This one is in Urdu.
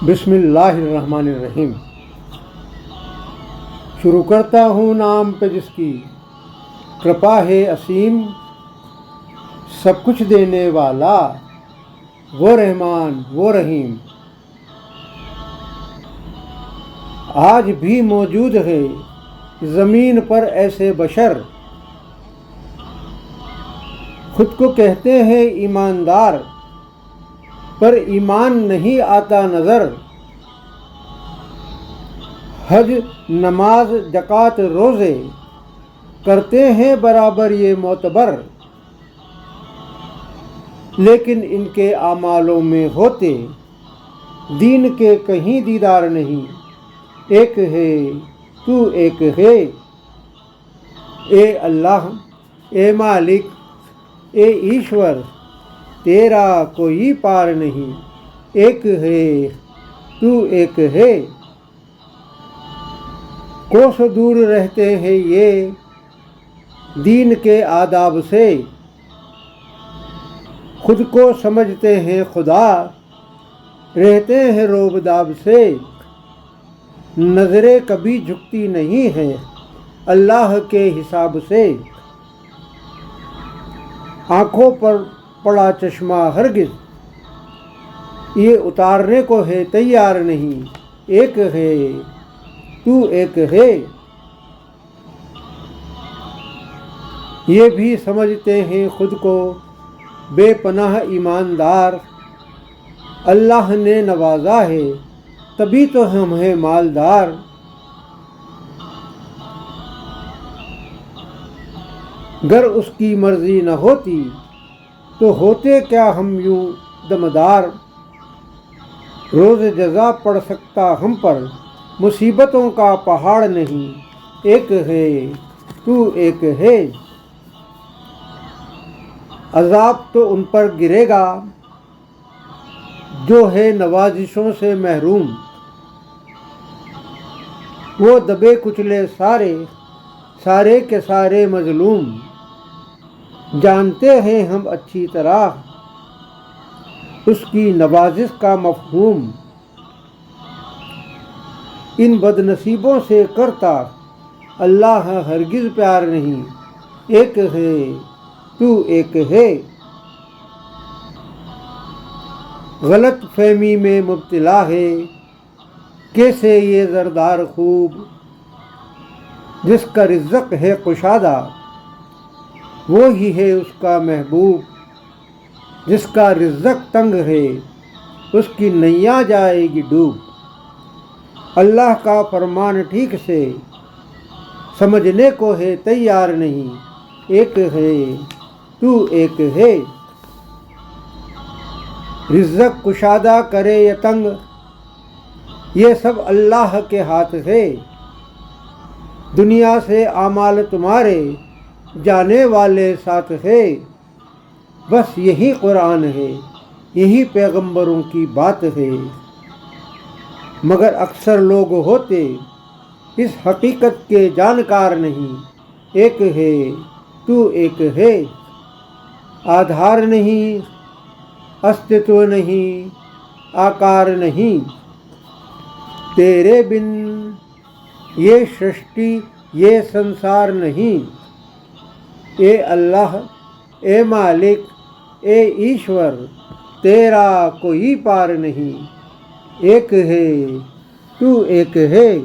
بسم اللہ الرحمن الرحیم۔ شروع کرتا ہوں نام پہ جس کی کرپا ہے اسیم، سب کچھ دینے والا وہ رحمان وہ رحیم۔ آج بھی موجود ہے زمین پر ایسے بشر، خود کو کہتے ہیں ایماندار، پر ایمان نہیں آتا نظر۔ حج نماز زکوٰۃ روزے کرتے ہیں برابر یہ معتبر، لیکن ان کے اعمالوں میں ہوتے دین کے کہیں دیدار نہیں۔ ایک ہے تو ایک ہے، اے اللہ اے مالک اے ایشور، تیرا کوئی پار نہیں۔ ایک ہے تو ایک ہے، کوسوں دور رہتے ہیں یہ دین کے آداب سے، خود کو سمجھتے ہیں خدا، رہتے ہیں روب داب سے۔ نظریں کبھی جھکتی نہیں ہے اللہ کے حساب سے، آنکھوں پر پڑا چشمہ ہرگز یہ اتارنے کو ہے تیار نہیں۔ ایک ہے تو ایک ہے، یہ بھی سمجھتے ہیں خود کو بے پناہ ایماندار، اللہ نے نوازا ہے تبھی تو ہم ہیں مالدار۔ گر اس کی مرضی نہ ہوتی تو ہوتے کیا ہم یوں دمدار۔ روز جزا پڑ سکتا ہم پر مصیبتوں کا پہاڑ نہیں۔ ایک ہے تو ایک ہے، عذاب تو ان پر گرے گا جو ہے نوازشوں سے محروم۔ وہ دبے کچلے سارے کے سارے مظلوم، جانتے ہیں ہم اچھی طرح اس کی نوازش کا مفہوم۔ ان بد نصیبوں سے کرتا اللہ ہرگز پیار نہیں۔ ایک ہے تو ایک ہے، غلط فہمی میں مبتلا ہے کیسے یہ زردار خوب، جس کا رزق ہے کشادہ وہی ہے اس کا محبوب۔ جس کا رزق تنگ ہے اس کی نیا جائے گی ڈوب۔ اللہ کا فرمان ٹھیک سے سمجھنے کو ہے تیار نہیں۔ ایک ہے تو ایک ہے، رزق کشادہ کرے یا تنگ یہ سب اللہ کے ہاتھ ہے۔ دنیا سے اعمال تمہارے جانے والے ساتھ ہے، بس یہی قرآن ہے یہی پیغمبروں کی بات ہے۔ مگر اکثر لوگ ہوتے اس حقیقت کے جانکار نہیں۔ ایک ہے تو ایک ہے، آدھار نہیں استتو نہیں آکار نہیں، تیرے بن یہ سرشٹی یہ سنسار نہیں۔ اے اللہ اے مالک اے ایشور، تیرا کوئی پار نہیں۔ ایک ہے تو ایک ہے۔